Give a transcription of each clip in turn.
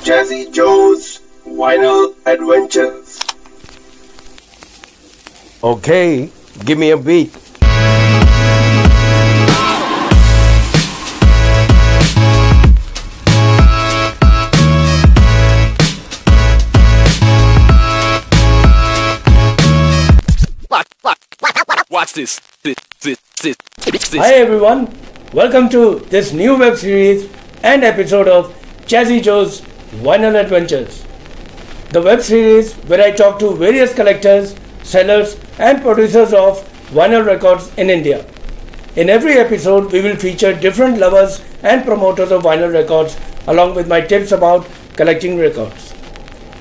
Jazzy Joe's Vinyl Adventures. Okay, give me a beat. Watch this. Hi everyone, welcome to this new web series and episode of Jazzy Joe's Vinyl Adventures. The web series where I talk to various collectors, sellers and producers of vinyl records in India. In every episode we will feature different lovers and promoters of vinyl records along with my tips about collecting records.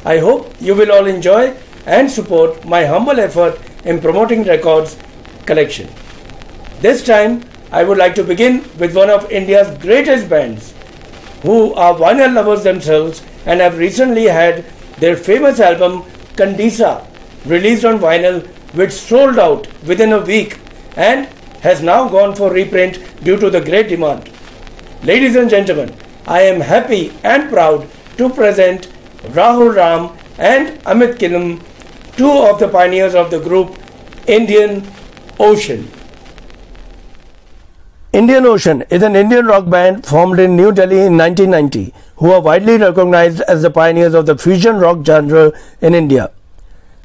I hope you will all enjoy and support my humble effort in promoting records collection. This time I would like to begin with one of India's greatest bands who are vinyl lovers themselves and have recently had their famous album Kandisa released on vinyl, which sold out within a week and has now gone for reprint due to the great demand. Ladies and gentlemen, I am happy and proud to present Rahul Ram and Amit Kilam, two of the pioneers of the group Indian Ocean. Indian Ocean is an Indian rock band formed in New Delhi in 1990 who are widely recognized as the pioneers of the fusion rock genre in India.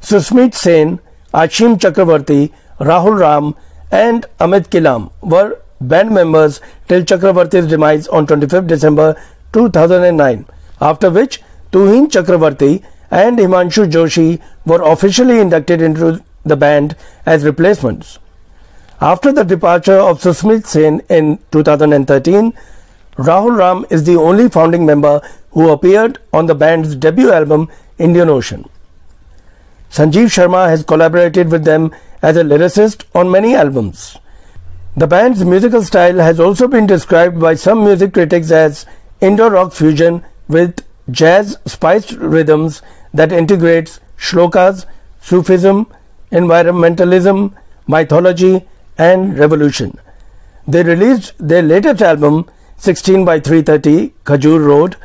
Susmeet Sen, Ashim Chakravarti, Rahul Ram and Amit Kilam were band members till Chakravarti's demise on 25th December 2009, after which Tuhin Chakravarti and Himanshu Joshi were officially inducted into the band as replacements. After the departure of Susmeet Sen in 2013, Rahul Ram is the only founding member who appeared on the band's debut album Indian Ocean. Sanjeev Sharma has collaborated with them as a lyricist on many albums. The band's musical style has also been described by some music critics as Indo rock fusion with jazz spiced rhythms that integrates shlokas, Sufism, environmentalism, mythology and revolution. They released their latest album 16 by 330 Khajur Road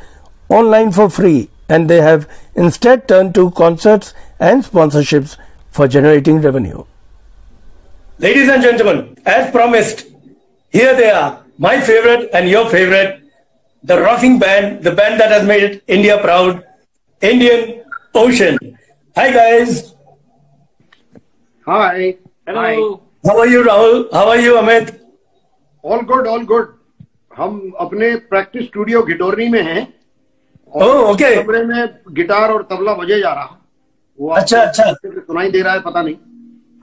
online for free, and they have instead turned to concerts and sponsorships for generating revenue. Ladies and gentlemen, as promised, here they are, my favorite and your favorite, the rocking band, the band that has made India proud, Indian Ocean. Hi guys. Hi. Hello. Hi. How are you, Rahul? How are you, Amit? All good, all good. हम अपने practice studio गिटोरनी में हैं। Oh, okay. कमरे में guitar और तबला बजे जा रहा। वो अच्छा अच्छा। सुनाई दे रहा है पता नहीं।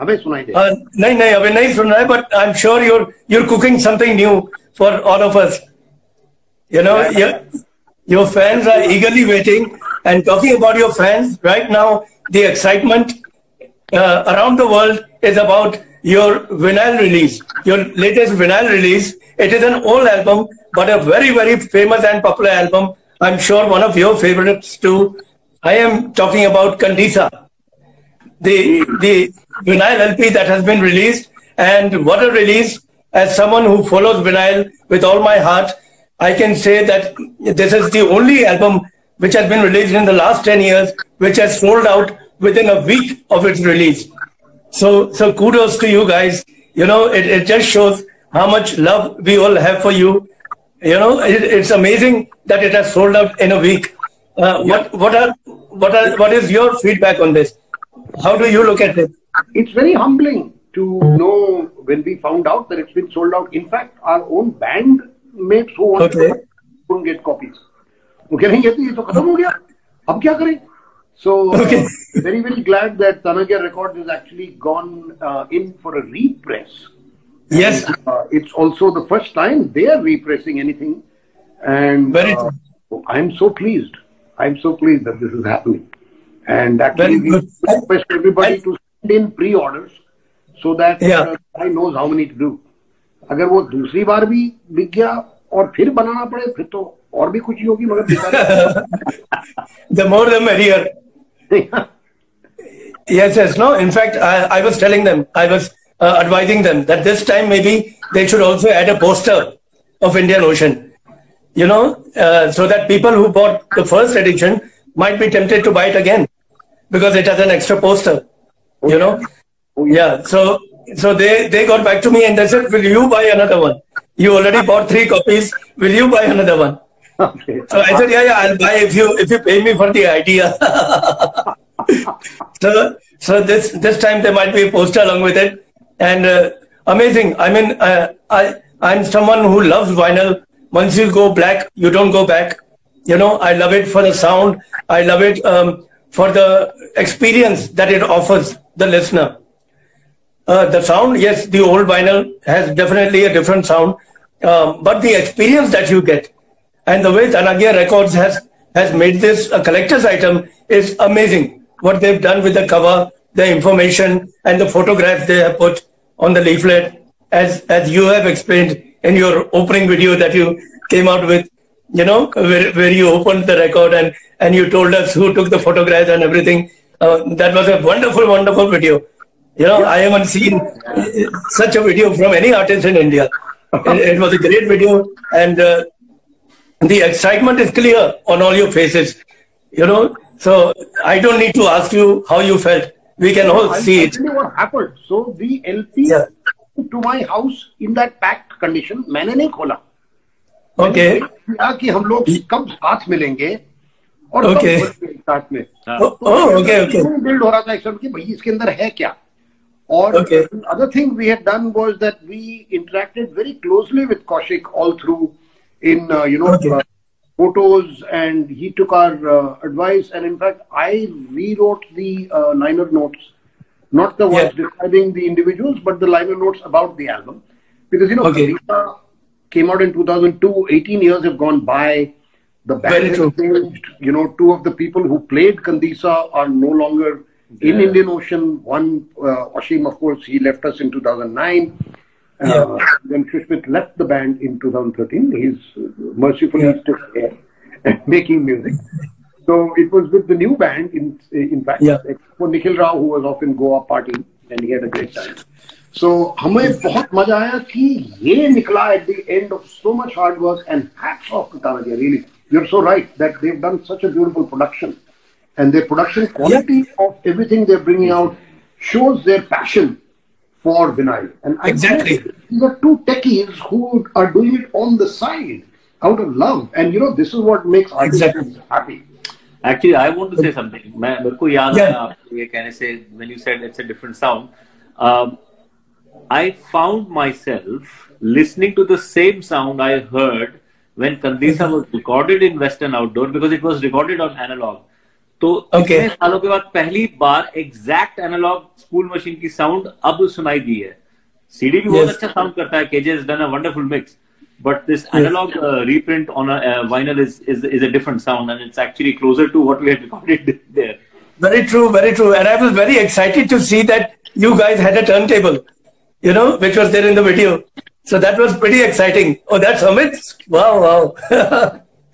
हमें सुनाई दे रहा है। नहीं नहीं अभी नहीं सुन रहा है, but I'm sure you're cooking something new for all of us. You know, your fans are eagerly waiting. And talking about your fans, right now the excitement around the world is about your vinyl release, your latest vinyl release. It is an old album, but a very, very famous and popular album. I'm sure one of your favorites too. I am talking about Kandisa, the vinyl LP that has been released. And what a release. As someone who follows vinyl with all my heart, I can say that this is the only album which has been released in the last 10 years, which has sold out within a week of its release. So kudos to you guys. You know, it just shows how much love we all have for you. You know, it's amazing that it has sold out in a week. What is your feedback on this? How do you look at it? It's very humbling to know when we found out that it's been sold out. In fact, our own band mates who want to couldn't get copies. Okay, नहीं ये तो खत्म हो गया. अब क्या करें? So very, very glad that Tanagya Records has actually gone in for a repress. Yes. And, it's also the first time they are repressing anything. And I'm so pleased. I'm so pleased that this is happening. And actually we request everybody to send in pre-orders so that I knows how many to do. अगर वो दूसरी बार भी बिक गया और फिर बनाना पड़े फिर तो और भी कुछ होगी मगर the more the merrier. Yes, no. In fact, I was telling them, I was advising them that this time maybe they should also add a poster of Indian Ocean. so that people who bought the first edition might be tempted to buy it again because it has an extra poster, Yeah. So they got back to me and they said, will you buy another one? You already bought 3 copies. Will you buy another one? Okay. So I said, yeah, I'll buy if you pay me for the idea. So this time there might be a poster along with it. And amazing. I mean, I'm someone who loves vinyl. Once you go black, you don't go back. I love it for the sound. I love it for the experience that it offers the listener. The sound, yes, the old vinyl has definitely a different sound. But the experience that you get and the way Tanagia Records has made this a collector's item is amazing. What they've done with the cover, the information and the photographs they have put on the leaflet, as you have explained in your opening video that you came out with, where you opened the record and you told us who took the photographs and everything. That was a wonderful, wonderful video. I haven't seen such a video from any artist in India. It was a great video, and the excitement is clear on all your faces. So I don't need to ask you how you felt. We can all see it. I'll tell you what happened. So the LP to my house in that packed condition, मैंने नहीं खोला. Okay. कि हम लोग कब साथ मिलेंगे और okay. साथ में. Okay. Build हो रहा था एक्चुअली कि भाई इसके अंदर है क्या? Or other thing we had done was that we interacted very closely with Kaushik all through in photos, and he took our advice, and in fact I rewrote the liner notes, not the ones describing the individuals, but the liner notes about the album, because Kandisa came out in 2002. 18 years have gone by. The band has changed. 2 of the people who played Kandisa are no longer in Indian Ocean. One, Ashim, of course, he left us in 2009. Then Shushmit left the band in 2013. He's mercifully still here and making music. So it was with the new band, in fact, except for Nikhil Rao, who was off in Goa partying, and he had a great time. So हमें बहुत मजा आया कि ये निकला at the end of so much hard work, and hats off to Tanagia. Really, you're so right that they've done such a beautiful production. And their production quality of everything they're bringing out shows their passion for vinyl. And exactly, these are 2 techies who are doing it on the side out of love. And this is what makes artists happy. Actually, I want to say something. मेरे को याद आया ये कहने से, when you said it's a different sound. I found myself listening to the same sound I heard when Kandisa was recorded in Western Outdoor, because it was recorded on analog. तो इतने सालों के बाद पहली बार एग्जैक्ट एनालॉग स्पूल मशीन की sound अब सुनाई दी है. सीडी भी बहुत अच्छा साउंड करता है. KJ has done a wonderful mix, but this analog reprint on a vinyl is a different sound, and it's actually closer to what we had recorded there. Very true, and I was very excited to see that you guys had a turntable, which was there in the video. So that was pretty exciting. Oh, that's Amit. Wow.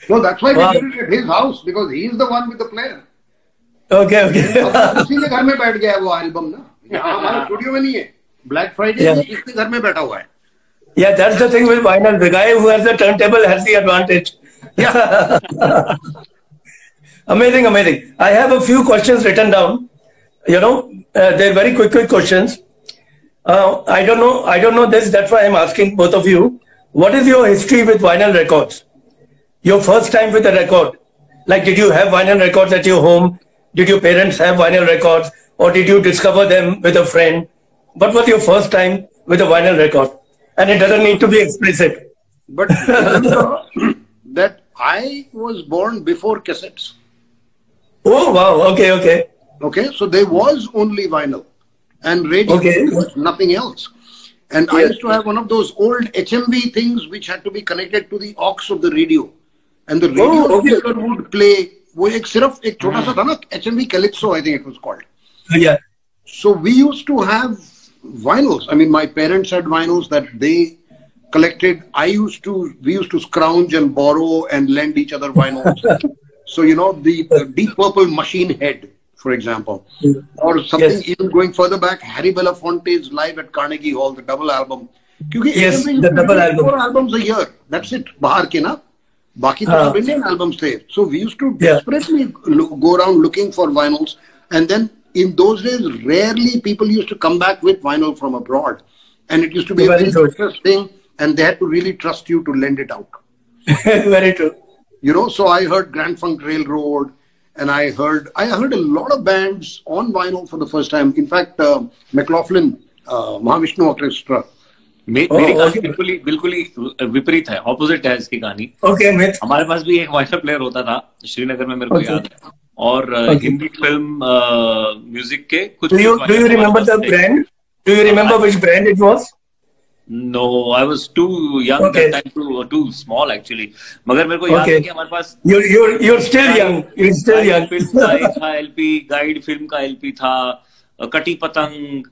No, that's why we did it at his house, because he is the one with the player. Okay. उसी के घर में बैठ गया है वो album ना. यहाँ हमारा स्टूडियो में नहीं है. Black Friday में इसके घर में बैठा हुआ है. Yeah, that's the thing with vinyl. The guy who has the turntable has the advantage. Yeah. Amazing. I have a few questions written down. They're very quick questions. I don't know this. That's why I'm asking both of you. What is your history with vinyl records? Your first time with a record. Like, did you have vinyl records at your home? Did your parents have vinyl records? Or did you discover them with a friend? What was your first time with a vinyl record? And it doesn't need to be explicit. But that I was born before cassettes. Oh, wow. Okay. Okay, so there was only vinyl and radio. Okay. Nothing else. And I used to have one of those old HMV things which had to be connected to the aux of the radio. And the radio would play. वो एक सिर्फ एक छोटा सा था ना, HMV Calypso, I think it was called. Yeah. So we used to have vinyls. I mean, my parents had vinyls that they collected. We used to scrounge and borrow and lend each other vinyls. So, the Deep Purple Machine Head, for example, or something even going further back, Harry Belafonte's Live at Carnegie Hall, the double album. The double album. 4 albums a year. That's it. Bahar ke na. बाकी तो सब Indian albums थे. So we used to desperately go around looking for vinyls, and then in those days, rarely people used to come back with vinyl from abroad, and it used to be a very precious thing, and they had to really trust you to lend it out. Very true. You know, so I heard Grand Funk Railroad, and I heard a lot of bands on vinyl for the first time. In fact, McLaughlin, Mahavishnu Orchestra. मेरी कहानी बिल्कुल ही विपरीत है, opposite है इसकी कहानी. हमारे पास भी एक वाइनल प्लेयर होता था श्रीनगर में, मेरे को याद है, और हिंदी फिल्म म्यूजिक के कुछ. Do you remember the brand? Do you remember which brand it was? No, I was too young that time, too small actually. मगर मेरे को याद है कि हमारे पास you're still young. You're still young. Film का LP, गाइड फिल्म का LP था, कटी पतंग.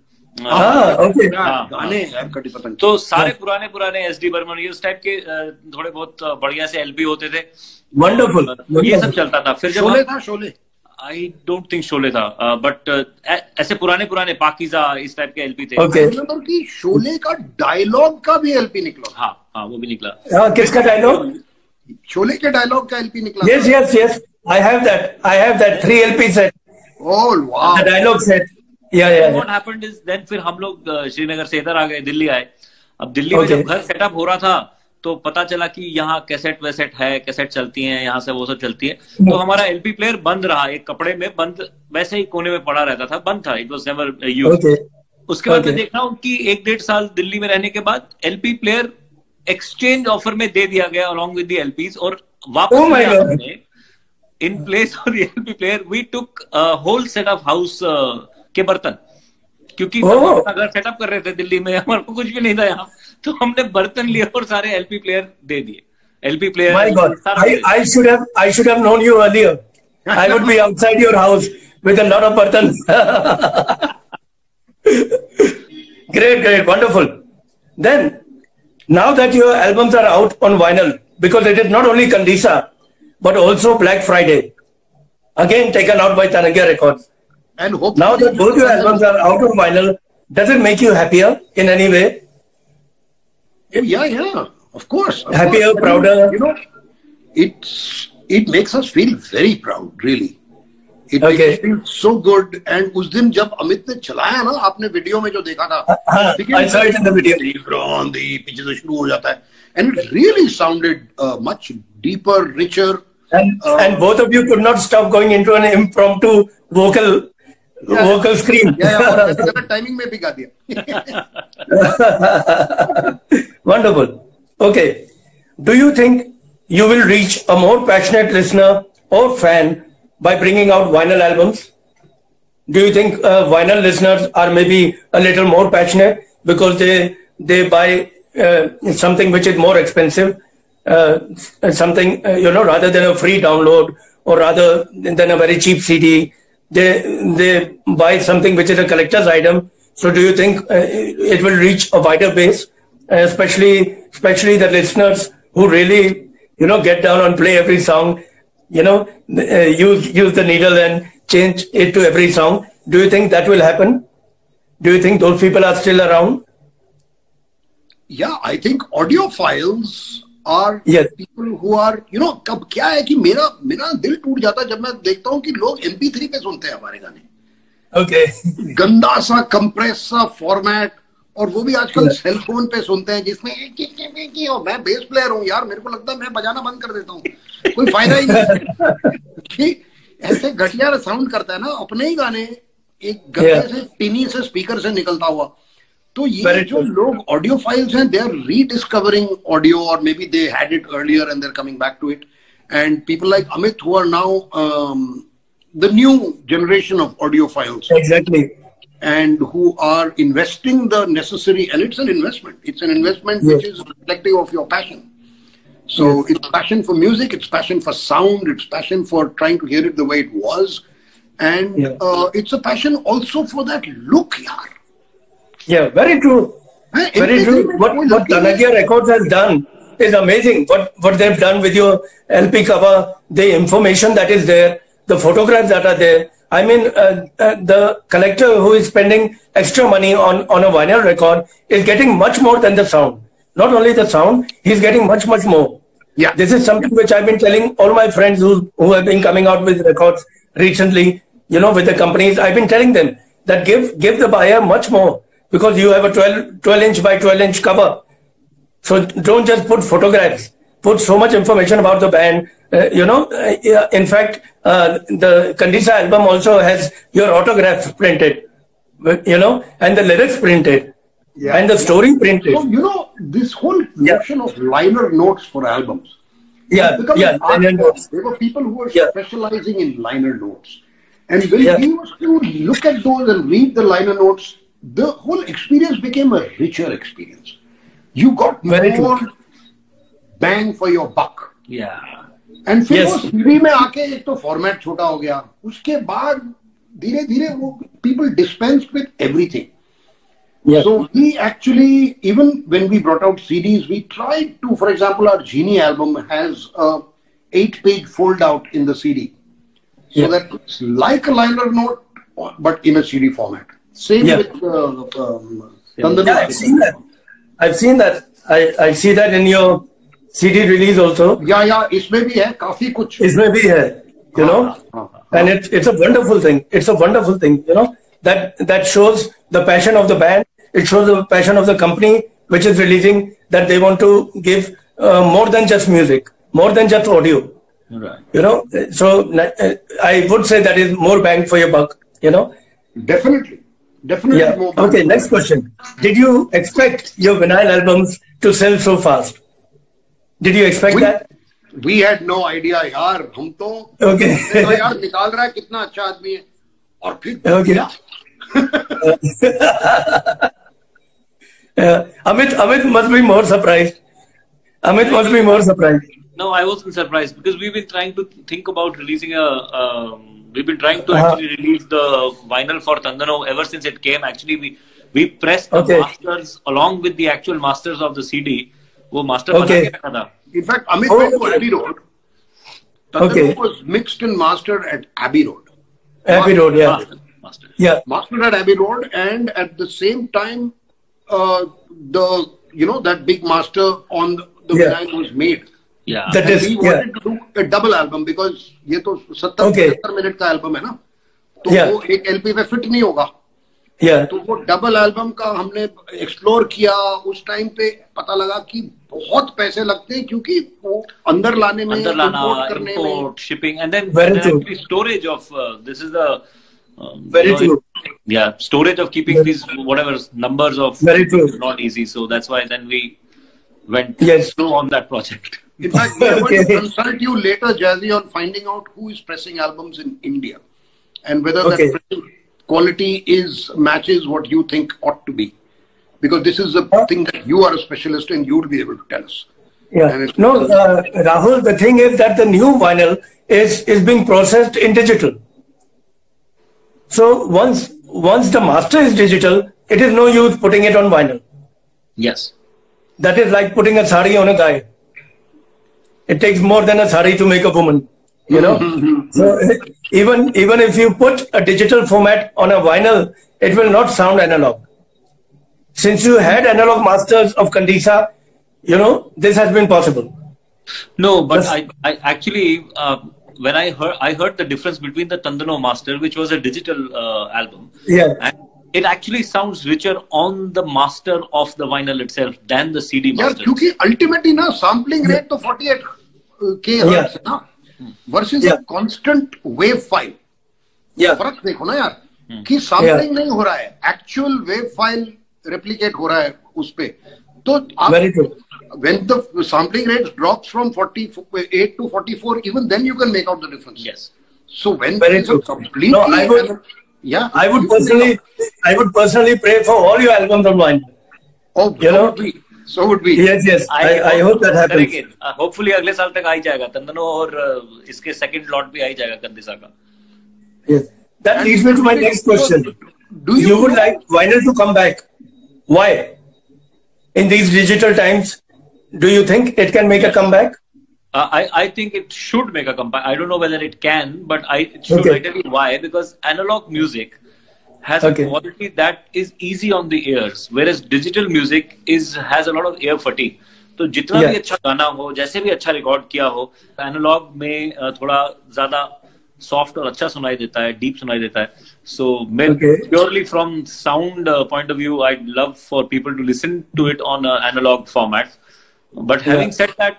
गाने कटी पतंग. तो सारे पुराने SD बर्मन, ये उस टाइप के थोड़े बहुत बढ़िया से LP होते थे. वंडरफुल. ये सब चलता था. फिर जब Sholay I don't think Sholay था, बट ऐसे पुराने पाकीज़ा इस टाइप के LP थे. रिमेंबर कि शोले का डायलॉग का भी LP निकला. हाँ वो भी निकला. किसका डायलॉग? शोले के डायलॉग का LP निकला. Yes. I have that 3 LP set. Oh wow. The dialogue set. What happened is then फिर हम लोग श्रीनगर से इधर आ गए, दिल्ली आए. अब दिल्ली में जब घर सेटअप हो रहा था तो पता चला कि यहाँ कैसेट वैसेट है, कैसेट चलती हैं यहाँ से, वो सब चलती है. तो हमारा LP प्लेयर बंद रहा, एक कपड़े में बंद वैसे ही कोने में पड़ा रहता था, बंद था. It was never used. उसके बाद मैं देख रहा हूँ कि 1-1.5 साल दिल्ली में रहने के बाद LP प्लेयर एक्सचेंज ऑफर में दे दिया गया अलॉन्ग विद द LPs, और वापस in place of the LP player we took whole set of house के बर्तन, क्योंकि अगर सेटअप कर रहे थे दिल्ली में, हमारे को कुछ भी नहीं था यहाँ, तो हमने बर्तन लिए और सारे LP प्लेयर दे दिए. LP player. My God, I should have known you earlier. I would be outside your house with a lot of burdens. Great, wonderful. Then, now that your albums are out on vinyl, because it is not only Kandisa, but also Black Friday, again taken out by Tanagya Records. And now that both your albums are out on vinyl, does it make you happier in any way? Yeah, of course. Happier, prouder? You know, it makes us feel very proud, really. It makes us feel so good. And उस दिन जब अमित ने चलाया ना, आपने video में जो देखा था, I saw it in the video. पीछे से शुरू हो जाता है. And it really sounded much deeper, richer. And both of you could not stop going into an impromptu vocal screen. Timing में भी गा दिया. Wonderful. Okay. Do you think you will reach a more passionate listener or fan by bringing out vinyl albums? Do you think vinyl listeners are maybe a little more passionate because they buy something which is more expensive, something rather than a free download, or rather than a very cheap CD? They buy something which is a collector's item. So do you think it will reach a wider base, especially the listeners who really, get down and play every song, use the needle and change it to every song? Do you think that will happen? Do you think those people are still around? Yeah, I think audiophiles are people who are, कब क्या है कि मेरा दिल टूट जाता है जब मैं देखता हूँ कि लोग MP3 पे सुनते हैं हमारे गाने. गंदा सा कंप्रेस सा फॉर्मेट, और वो भी आजकल सेल फोन पे सुनते हैं जिसमें मैं बेस प्लेयर हूँ यार, मेरे को लगता है मैं बजाना बंद कर देता हूँ, कोई फायदा ही नहीं. ऐसे घटिया साउंड करता है ना अपने ही गाने, एक गंदे से टिनी से स्पीकर से निकलता हुआ. तो ये जो लोग ऑडियो फाइल्स हैं, दे आर रीडिस्कवरिंग ऑडियो, और maybe they had it earlier and they are coming back to it. And people like Amit who are now the new generation of audiophiles. Exactly. And who are investing the necessary, and it's an investment. It's an investment which is reflective of your passion. So it's passion for music, it's passion for sound, it's passion for trying to hear it the way it was. And it's a passion also for that look, yaar. Yeah, very true. Very true. What Tanagya Records has done is amazing. What they've done with your LP cover, the information that is there, the photographs that are there. I mean, the collector who is spending extra money on a vinyl record is getting much more than the sound. Not only the sound, he's getting much more. Yeah. This is something which I've been telling all my friends who have been coming out with records recently, with the companies. I've been telling them that give the buyer much more, because you have a 12-inch by 12-inch cover. So don't just put photographs. Put so much information about the band. In fact, the Kandisa album also has your autographs printed, and the lyrics printed, and the story printed. So, this whole notion of liner notes for albums. Liner notes. There were people who were specializing in liner notes. And when we used to look at those and read the liner notes, the whole experience became a richer experience. You got more bang for your buck. Yeah. And फिर वो CD में आके एक तो format छोटा हो गया. उसके बाद धीरे-धीरे वो people dispensed with everything. Yeah. So we actually, even when we brought out CDs, we tried to, for example, our Genie album has a 8-page fold out in the CD. So that it's like a liner note, but in a CD format. Same with Tandano. Yeah, I've seen that. I see that in your CD release also. Yeah, इसमें भी है काफी कुछ. इसमें भी है, and it's a wonderful thing. It's a wonderful thing, that shows the passion of the band. It shows the passion of the company which is releasing, that they want to give more than just music, more than just audio. Right. So I would say that is more bang for your buck. Definitely. Yeah. Okay. Next question. Did you expect your vinyl albums to sell so fast? Did you expect that? We had no idea, यार. हम तो यार निकाल रहा है कितना अच्छा आदमी है और फिर Amit must be more surprised. Amit must be more surprised. No, I wasn't surprised, because we've been trying to think about releasing we've been trying to actually release the vinyl for Tandano ever since it came. Actually, we pressed the masters along with the actual masters of the CD. वो master बना के रखा था. In fact, Amit went to Abbey Road. Tandano was mixed and mastered at Abbey Road. Abbey Road, Mastered at Abbey Road, and at the same time, that big master on the vinyl was made. Yeah. That is, we wanted to do a double album, because ये तो 70 minute का album है ना, तो वो एक LP पे fit नहीं होगा. तो वो डबल एल्बम का हमने एक्सप्लोर किया. उस टाइम पे पता लगा कि बहुत पैसे लगते हैं, क्योंकि वो अंदर लाने में, इंपोर्ट करने में, shipping, and then storage of this is the very true. Yeah, storage of keeping these whatever numbers of is not easy. So that's why then we went slow on that project. In fact, we are going to consult you later, Jazzy, on finding out who is pressing albums in India and whether that pressing quality matches what you think ought to be. Because this is a thing that you are a specialist in, you will be able to tell us. Yeah. No, Rahul, the thing is that the new vinyl is being processed in digital. So once the master is digital, it is no use putting it on vinyl. Yes. That is like putting a sari on a guy. It takes more than a sari to make a woman, So even if you put a digital format on a vinyl, it will not sound analog. Since you had analog masters of Kandisa, this has been possible. No, but I actually, when I heard the difference between the Tandano master, which was a digital album, and it actually sounds richer on the master of the vinyl itself than the CD master. क्योंकि ultimately ना sampling rate तो 48 kHz है ना, versus a constant wave file. फर्क देखो ना यार, कि sampling नहीं हो रहा है, actual wave file replicate हो रहा है उस पे. तो आप when the sampling rate drops from 48 to 44, even then you can make out the difference. Yes. So when it's completely, I would personally pray for all your albums on vinyl. Oh, so would we. Yes. I hope that happens. Hopefully अगले साल तक आ ही जाएगा तंदनो, और इसके second lot भी आ ही जाएगा कंदिसा का. Yes. That leads me to my next question. You would like vinyl to come back? Why? In these digital times, do you think it can make a comeback? I think it should make a comeback. I don't know whether it can, but it should. I tell you why. Because analog music has a quality that is easy on the ears, whereas digital music has a lot of ear fatigue. तो जितना भी अच्छा गाना हो, जैसे भी अच्छा record किया हो, एनालॉग में थोड़ा ज्यादा सॉफ्ट और अच्छा सुनाई देता है, डीप सुनाई देता है. So purely from sound point of view, I love for people to listen to it on analog format. But having said that,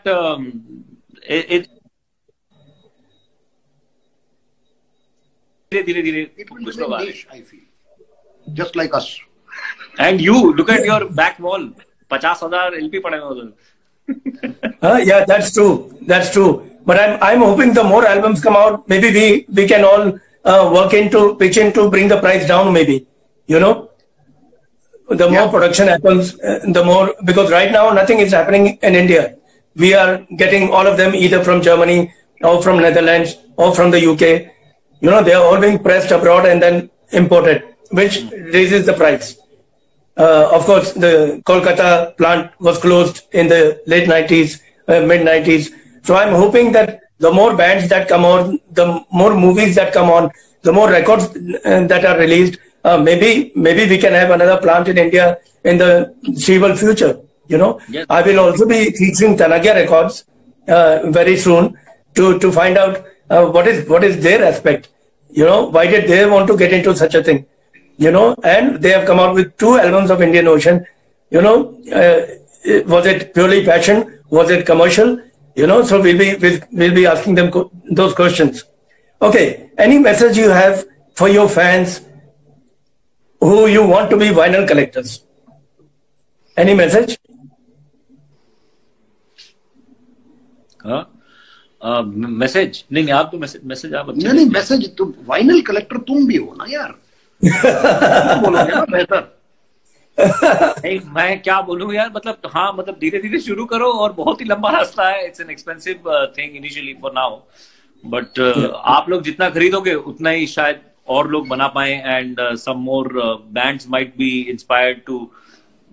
धीरे-धीरे कुछ लोग आ रहे हैं. I feel just like us. And you look at your back wall, 50,000 LP पड़े हैं उधर. Yeah, that's true. That's true. But I'm hoping the more albums come out, maybe we can all pitch in to bring the price down. Maybe, you know, the more production happens, the more, because right now nothing is happening in India. We are getting all of them either from Germany or from Netherlands or from the UK. You know, they are all being pressed abroad and then imported, which raises the price. Of course, the Kolkata plant was closed in the late 90s, mid 90s. So I'm hoping that the more bands that come on, the more movies that come on, the more records that are released, maybe we can have another plant in India in the foreseeable future. You know, yes. I will also be featuring Tanagya Records very soon to find out what is their aspect. You know, why did they want to get into such a thing? You know, and they have come out with 2 albums of Indian Ocean. You know, was it purely passion? Was it commercial? You know, so we'll be asking them those questions. Okay, any message you have for your fans who you want to be vinyl collectors? Any message? Message नहीं, आप तो message आप नहीं, message तो vinyl collector तुम भी हो ना यार. बोलोगे ना बेहतर. नहीं, मैं क्या बोलूं यार, मतलब हाँ, मतलब धीरे धीरे शुरू करो, और बहुत ही लंबा रास्ता है. It's an expensive thing initially for now, but आप लोग जितना खरीदोगे उतना ही शायद और लोग बना पाए, and some more bands might be inspired to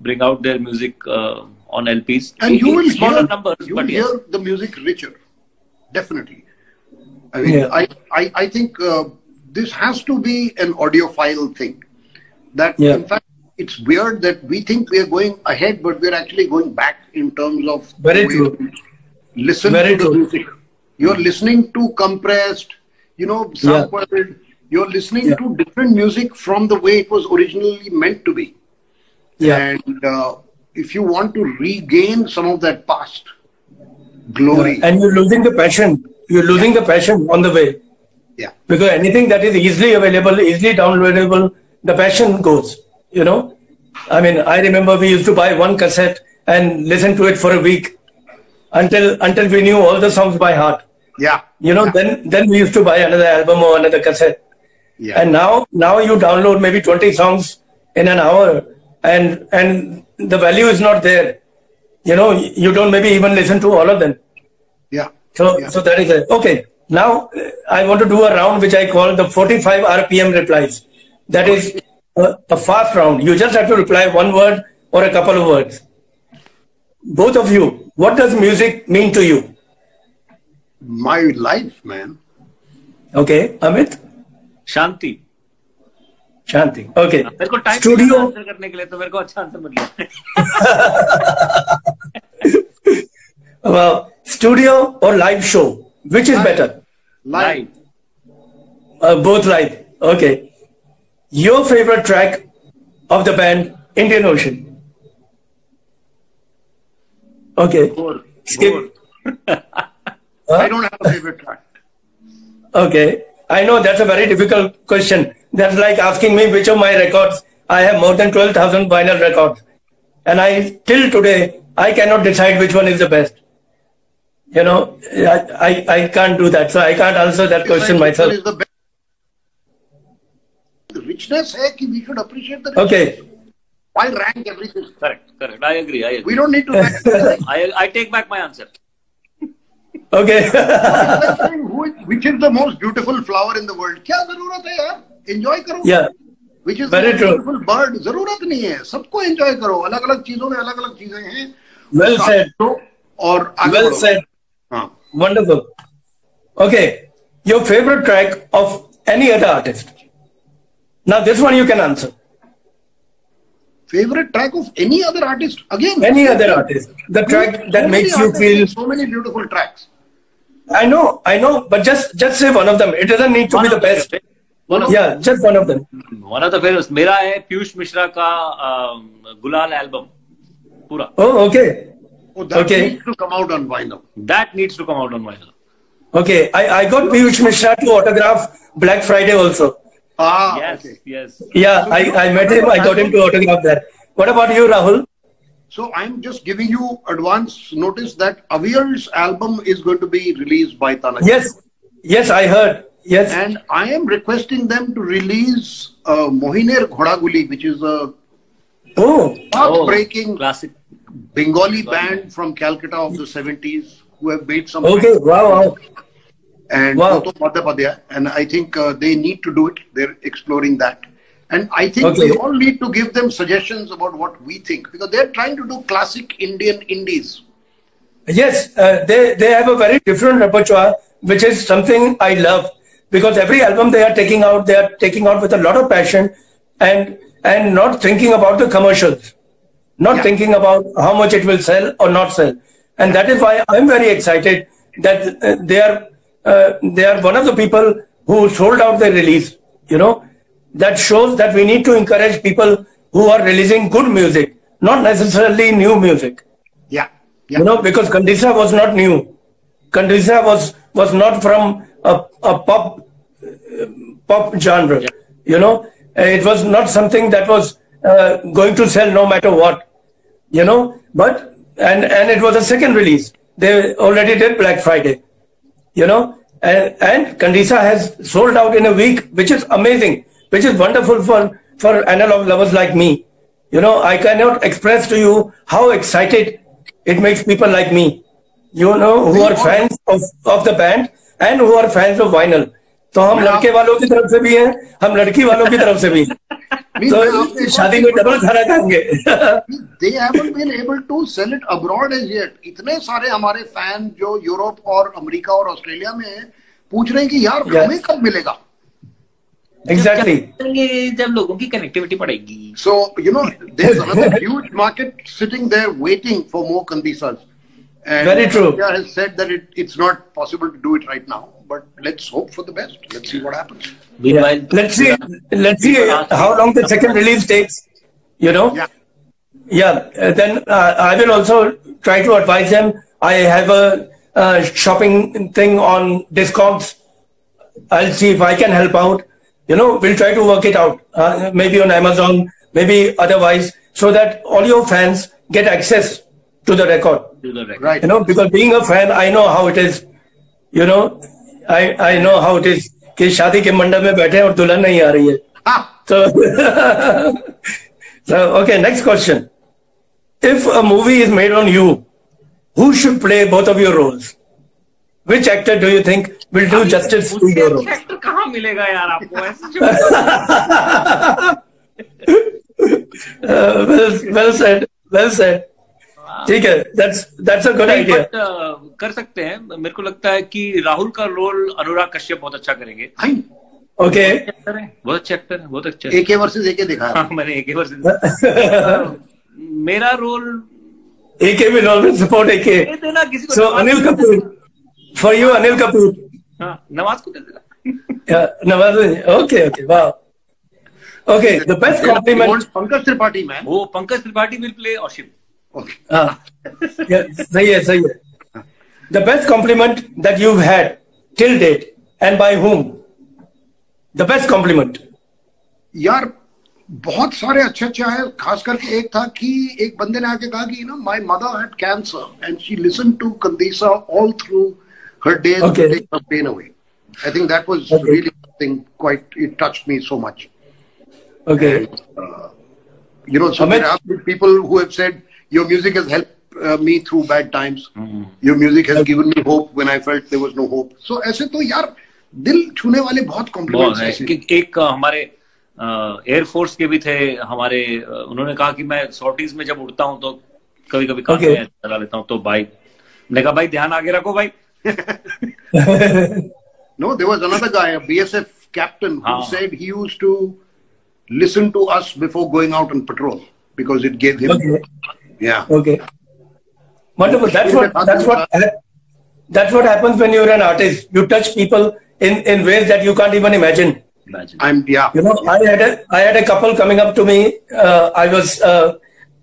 bring out their music on LPs. And you will smaller hear, numbers, you but will hear the music richer. Definitely. I mean, I think this has to be an audiophile thing. That in fact, it's weird that we think we are going ahead, but we're actually going back in terms of very true. Listen to the music. You're listening to compressed, you know, sampled. You're listening to different music from the way it was originally meant to be. And if you want to regain some of that past glory, and you're losing the passion. You're losing the passion on the way. Yeah. Because anything that is easily available, easily downloadable, the passion goes. You know, I mean, I remember we used to buy one cassette and listen to it for a week until we knew all the songs by heart. Yeah. You know, then we used to buy another album or another cassette. Yeah. And now you download maybe 20 songs in an hour. And the value is not there. You know, you don't maybe even listen to all of them. Yeah. So that is it. Okay. Now I want to do a round which I call the 45 RPM replies. That is a fast round. You just have to reply one word or a couple of words. Both of you, what does music mean to you? My life, man. Okay. Amit? Shanti. Shanti. Okay. मेरे को time Studio answer करने के लिए, तो मेरे को अच्छा answer मिल गया. Well, studio or live show, which is better? Live. Both live. Okay. Your favorite track of the band Indian Ocean? Okay. Skip. I don't have a favorite track. Okay. I know that's a very difficult question. That's like asking me which of my records. I have more than 12,000 vinyl records. And till today, I cannot decide which one is the best. You know, I can't do that. So I can't answer that question myself. The richness hai ki we should appreciate the richness. Okay. Why rank everything? Correct. I agree. We don't need to rank everything. I take back my answer. Okay. Which is the most beautiful flower in the world? क्या जरूरत है यार? Enjoy करो. Yeah. Which is very the most true. beautiful bird? जरूरत नहीं है. सबको enjoy करो. अलग-अलग चीजों में अलग-अलग चीजें हैं. Well said. और आगे Well बढ़ो. said. हाँ. Wonderful. Okay. Your favorite track of any other artist? Now this one you can answer. Favorite track of any other artist? Again, any other artist. The track that makes you feel. So many beautiful tracks. I know, but just say one of them. It doesn't need to be the best. Just one of them. One of the favorites. मेरा है पीयूष मिश्रा का गुलाल album पूरा. Oh, okay. Oh, that needs to come out on vinyl. That needs to come out on vinyl. Okay, I got Piyush Mishra to autograph Black Friday also. Yes, okay. yes. Yeah, I met him. I got him to autograph that. What about you, Rahul? So I'm just giving you advance notice that Aviyal's album is going to be released by Tanaji. Yes, I heard. Yes. And I am requesting them to release Mohiner Ghodaguli, which is a heartbreaking classic Bengali band from Calcutta of the 70s who have made some. Okay, wow. And and I think they need to do it. They're exploring that. And I think we all need to give them suggestions about what we think, because they're trying to do classic Indian indies. Yes, they have a very different repertoire, which is something I love, because every album they are taking out with a lot of passion and not thinking about the commercials, not thinking about how much it will sell or not sell. And that is why I'm very excited that they are one of the people who sold out their release, That shows that we need to encourage people who are releasing good music, not necessarily new music. Yeah. Because Kandisa was not new. Kandisa was not from a pop genre. It was not something that was going to sell no matter what. But and it was a second release. They already did Black Friday. And Kandisa has sold out in a week, which is amazing. Which is wonderful for analog lovers like me. I cannot express to you how excited it makes people like me, who are fans of the band and who are fans of vinyl. तो हम लड़के वालों की तरफ से भी हैं, हम लड़की वालों की तरफ से भी हैं. तो शादी में डबल खाना खाएंगे. They haven't been able to sell it abroad as yet. इतने सारे हमारे फैन जो यूरोप और अमेरिका और ऑस्ट्रेलिया में हैं, पूछ रहे हैं कि यार हमें कब मिलेगा. Exactly. जब लोगों की कनेक्टिविटी बढ़ेगी. So there's another huge market sitting there waiting for more Kandisas. And very true. India has said that it's not possible to do it right now, but let's hope for the best. Let's see what happens. Yeah. Let's see how long the second release takes. Then I will also try to advise them. I have a shopping thing on Discogs. I'll see if I can help out. We'll try to work it out, maybe on Amazon, maybe otherwise, so that all your fans get access to the record. Right. Because being a fan, I know how it is. I know how it is. कि शादी के मंडप में बैठे और दुल्हन नहीं आ रही है. So okay, next question. If a movie is made on you, who should play both of your roles? Which actor do you think will do justice to your role? Actor कहाँ मिलेगा यार आपको ऐसे? Well said. ठीक है, that's a good idea. कर सकते हैं. मेरे को लगता है कि राहुल का रोल अनुराग कश्यप बहुत अच्छा करेंगे. Okay. बहुत अच्छे एक्टर है, बहुत अच्छे. AK वर्सेस AK देखा है. मैंने AK वर्सेस. मेरा role. AK will always support AK. So Anil Kapoor. For you, Anil Kapoor. Nawaz को दे देना. Yeah, Nawaz. Okay, wow. Okay, the best compliment. Pankaj Tripathi, man. Oh, Pankaj Tripathi will play Ashim. Okay. Yeah, सही है. The best compliment that you've had till date, and by whom? The best compliment. यार बहुत सारे अच्छे हैं. खास करके एक था कि एक बंदे ने आके कहा कि my mother had cancer and she listened to Kandisa all through her days to take her pain away. I think that was really something it touched me so much. Okay. And, so there have been people who have said, your music has helped me through bad times. Your music has given me hope when I felt there was no hope. So ऐसे तो यार दिल छूने वाले बहुत compliments हैं. एक हमारे एयरफोर्स के भी थे हमारे. उन्होंने कहा कि मैं सॉर्टीज में जब उड़ता हूँ तो कभी कभी चला लेता हूँ. तो भाई मैंने कहा भाई ध्यान आगे रखो भाई. No, there was another guy, a BSF captain, who said he used to listen to us before going out on patrol. because it gave him. Okay. Yeah. Okay. Wonderful. That's what happens when you're an artist. You touch people in ways that you can't even imagine. You know, I had a couple coming up to me. I was the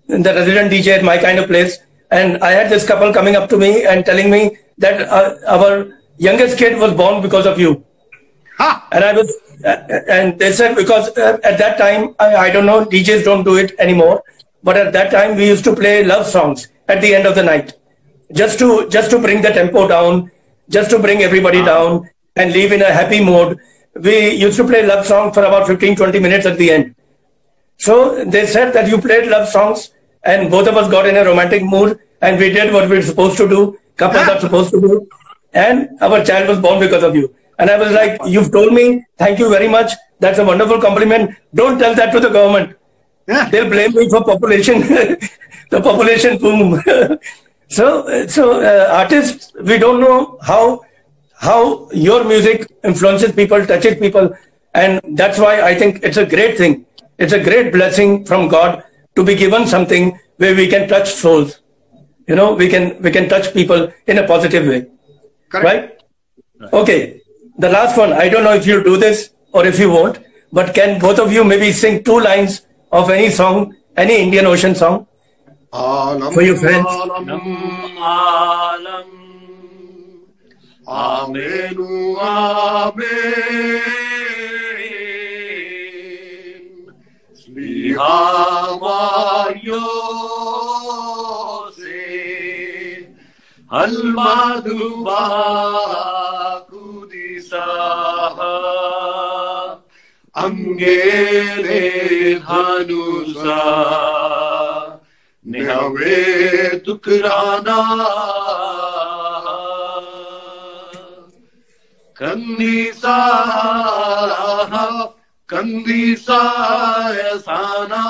resident DJ at my kind of place, and I had this couple coming up to me and telling me that our youngest kid was born because of you. Ha! And I was, and they said, because at that time, I don't know, DJs don't do it anymore, but at that time we used to play love songs at the end of the night, just to bring the tempo down, just to bring everybody down and leave in a happy mood. We used to play love songs for about 15-20 minutes at the end. So they said that you played love songs and both of us got in a romantic mood and we did what we were supposed to do, couples are supposed to do, and our child was born because of you. And I was like, you've told me, thank you very much. That's a wonderful compliment. Don't tell that to the government. Yeah. They'll blame me for population, the population boom. So artists, we don't know how your music influences people, touches people. And that's why I think it's a great thing. It's a great blessing from God to be given something where we can touch souls. You know, we can touch people in a positive way. Correct. Right? Okay. The last one, I don't know if you'll do this or if you won't, but can both of you maybe sing 2 lines of any song, any Indian Ocean song for your friends? Amenu Amen. Sliha Mario se Almaduba Kudisaha Angele Dhanusa Nehave Tukrana Kandisa Esana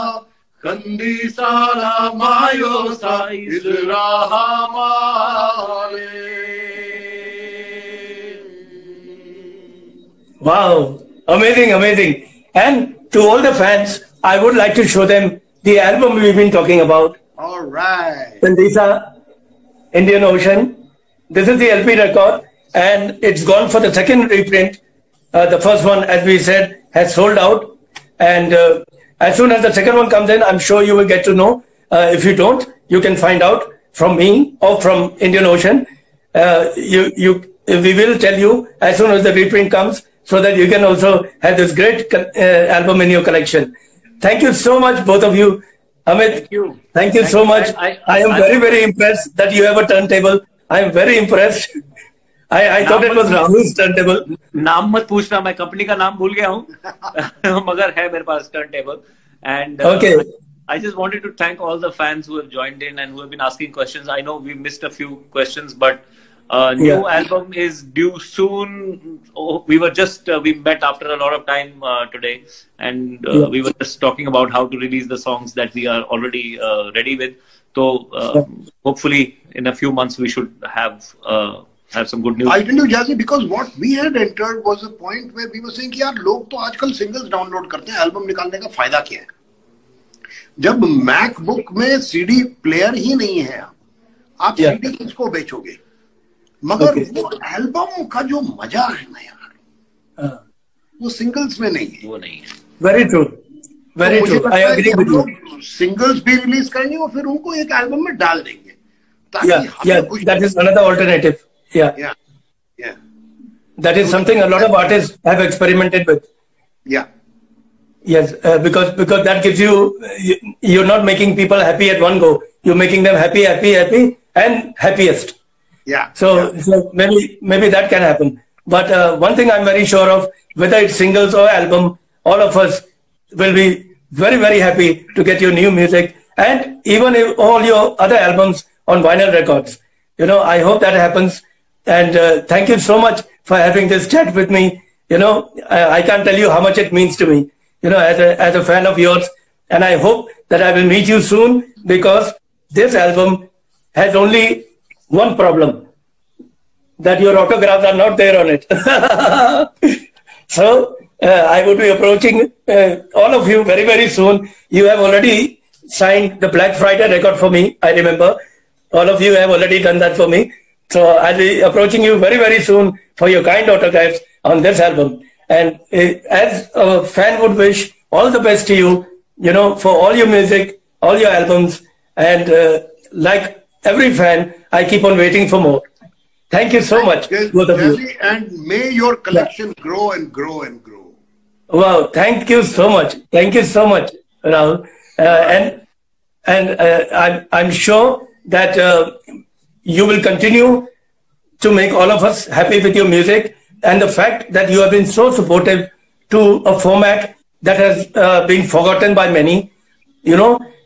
Kandisa Mayosa Israhamale. Wow, amazing. And to all the fans, I would like to show them the album we've been talking about. All right. Kandisa, Indian Ocean. This is the LP record. And it's gone for the second reprint. The first one, as we said, has sold out. And as soon as the second one comes in, I'm sure you will get to know. If you don't, you can find out from me or from Indian Ocean. We will tell you as soon as the reprint comes so that you can also have this great album in your collection. Thank you so much, both of you. Amit, thank you so much. I am very impressed that you have a turntable. I am very impressed. I thought it was Rahul's turntable. नाम मत पूछना, मैं company का नाम भूल गया हूँ मगर है मेरे पास turntable. And okay. I just wanted to thank all the fans who have joined in and who have been asking questions. I know we missed a few questions, but new album is due soon. We met after a lot of time today, and we were just talking about how to release the songs that we are already ready with. So hopefully in a few months we should have some good news. I'll tell you, Jazzy, because what we had entered was a point where we were saying कि यार लोग तो आजकल singles download करते हैं, album निकालने का फायदा क्या है? जब MacBook में CD प्लेयर ही नहीं है, आप CD किसको बेचोगे? मगर वो एल्बम का जो मजा है ना यार, वो सिंगल्स में नहीं है. वो नहीं है. Very true. Very true. I agree with you. Singles भी रिलीज करेंगे और फिर उनको एक एल्बम में डाल देंगे. That is another alternative. Yeah. That is something a lot of artists have experimented with. Yeah. Yes, because that gives you're not making people happy at one go. You're making them happy, and happiest. Yeah. So maybe that can happen. But one thing I'm very sure of, whether it's singles or album, all of us will be very, very happy to get your new music, and even if all your other albums on vinyl records. You know, I hope that happens. And thank you so much for having this chat with me. You know, I can't tell you how much it means to me, you know, as a fan of yours. And I hope that I will meet you soon, because this album has only one problem, that your autographs are not there on it. So I would be approaching all of you very, very soon. You have already signed the Black Friday record for me. I remember all of you have already done that for me. So I'll be approaching you very, very soon for your kind autographs on this album. And as a fan would wish, all the best to you, for all your music, all your albums. And like every fan, I keep on waiting for more. Thank you so much, both of you. And may your collection grow and grow and grow. Wow, thank you so much. Thank you so much, Rahul. I'm sure that you will continue to make all of us happy with your music, and the fact that you have been so supportive to a format that has been forgotten by many,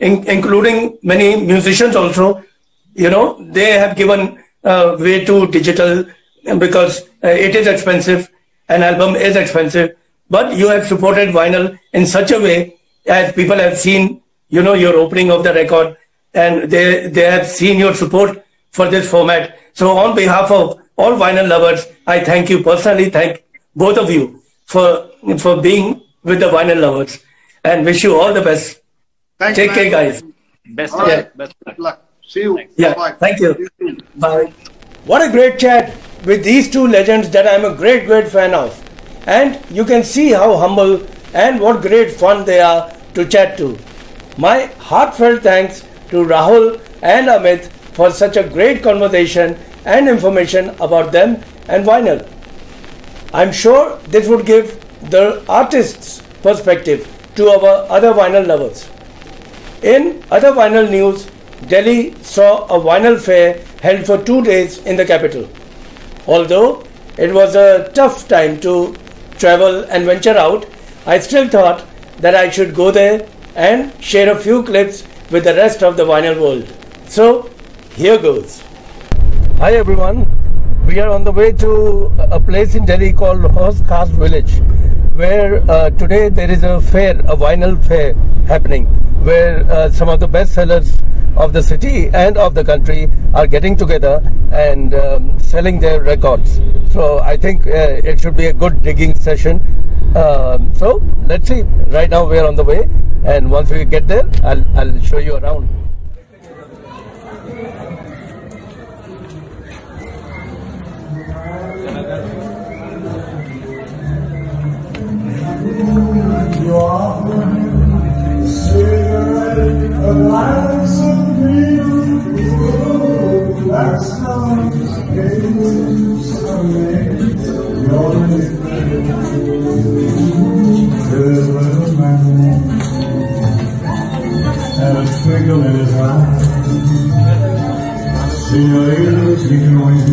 including many musicians also. They have given way to digital because it is expensive. An album is expensive, but you have supported vinyl in such a way as people have seen, your opening of the record, and they have seen your support for this format. So on behalf of all vinyl lovers, I thank you personally, thank both of you for being with the vinyl lovers, and wish you all the best. Thanks, Take care, guys. Best All of right. luck. Best of luck. Good luck. See you. Yeah, Bye-bye. thank you. See you soon. Bye. What a great chat with these two legends that I'm a great, great fan of. And you can see how humble and what great fun they are to chat to. My heartfelt thanks to Rahul and Amit for such a great conversation and information about them and vinyl. I'm sure this would give the artist's perspective to our other vinyl lovers. In other vinyl news, Delhi saw a vinyl fair held for 2 days in the capital. Although it was a tough time to travel and venture out, I still thought that I should go there and share a few clips with the rest of the vinyl world. So, here goes. Hi everyone, we are on the way to a place in Delhi called Hauz Khas Village, where today there is a fair, a vinyl fair happening, where some of the best sellers of the city and of the country are getting together and selling their records. So I think it should be a good digging session. So let's see. Right now we are on the way, and once we get there, I'll show you around. Twinkle in his eye. Señoritas, you can always be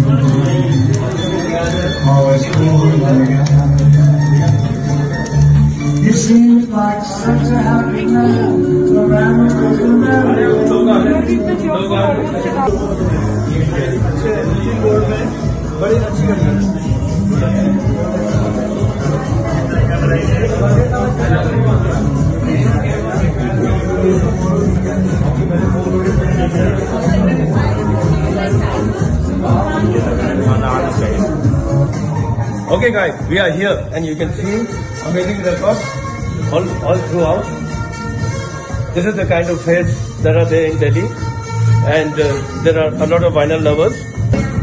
always cool like a You seem like such a happy man. The man with the Okay guys, we are here and you can see amazing records all throughout. This is the kind of fairs that are there in Delhi, and there are a lot of vinyl lovers.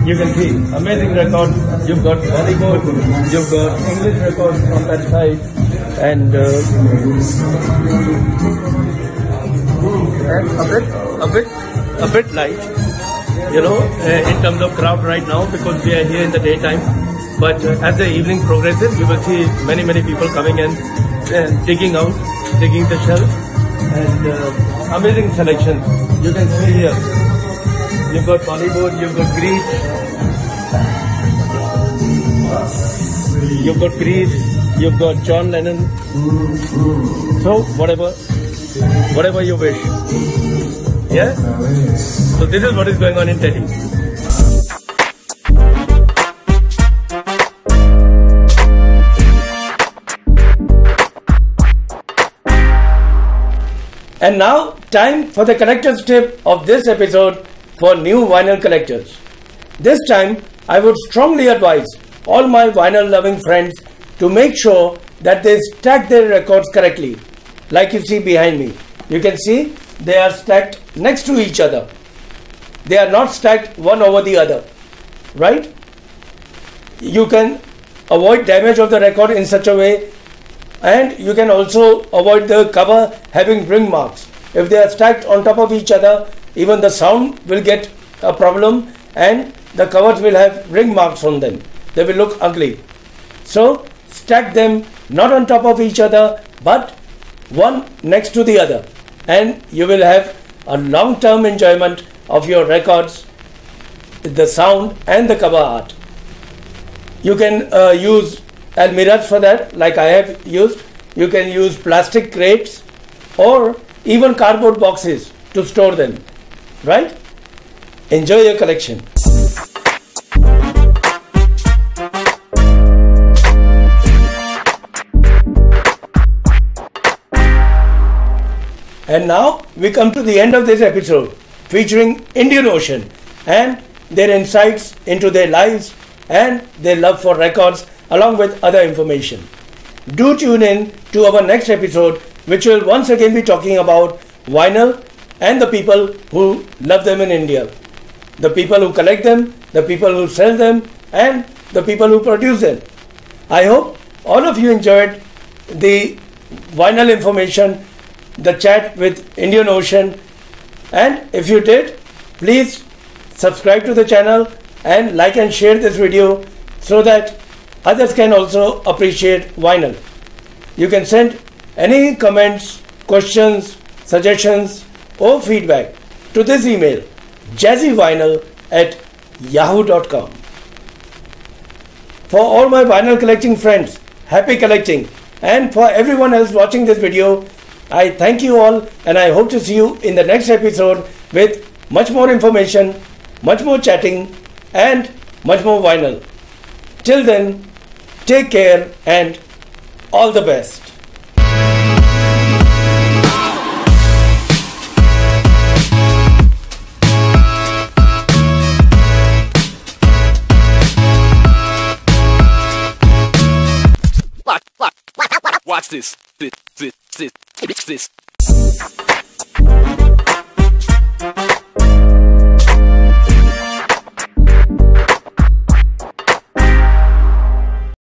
You can see amazing records. You've got Hollywood, you've got English records on that side, and a bit light, in terms of crowd right now because we are here in the daytime. But as the evening progresses, you will see many people coming in and digging the shelves, and amazing selections. You can see here. You've got Bollywood, you've got Grease, you've got John Lennon. So whatever you wish. Yeah? So this is what is going on in Delhi. And now, time for the collector's tip of this episode for new vinyl collectors. This time, I would strongly advise all my vinyl loving friends to make sure that they stack their records correctly, like you see behind me. You can see they are stacked next to each other. They are not stacked one over the other, right? You can avoid damage of the record in such a way, and you can also avoid the cover having ring marks. If they are stacked on top of each other, even the sound will get a problem and the covers will have ring marks on them. They will look ugly. So stack them not on top of each other but one next to the other, and you will have a long-term enjoyment of your records, the sound and the cover art. You can use almirahs for that, like I have used. You can use plastic crates or even cardboard boxes to store them, right? Enjoy your collection. And now we come to the end of this episode featuring Indian Ocean and their insights into their lives and their love for records along with other information. Do tune in to our next episode, which will once again be talking about vinyl and the people who love them in India. The people who collect them, the people who sell them, and the people who produce them. I hope all of you enjoyed the vinyl information, the chat with Indian Ocean, and if you did, please subscribe to the channel and like and share this video so that others can also appreciate vinyl. You can send any comments, questions, suggestions or feedback to this email jazzyvinyl@yahoo.com. For all my vinyl collecting friends, happy collecting, and for everyone else watching this video, I thank you all and I hope to see you in the next episode with much more information, much more chatting and much more vinyl. Till then, take care and all the best. Watch this.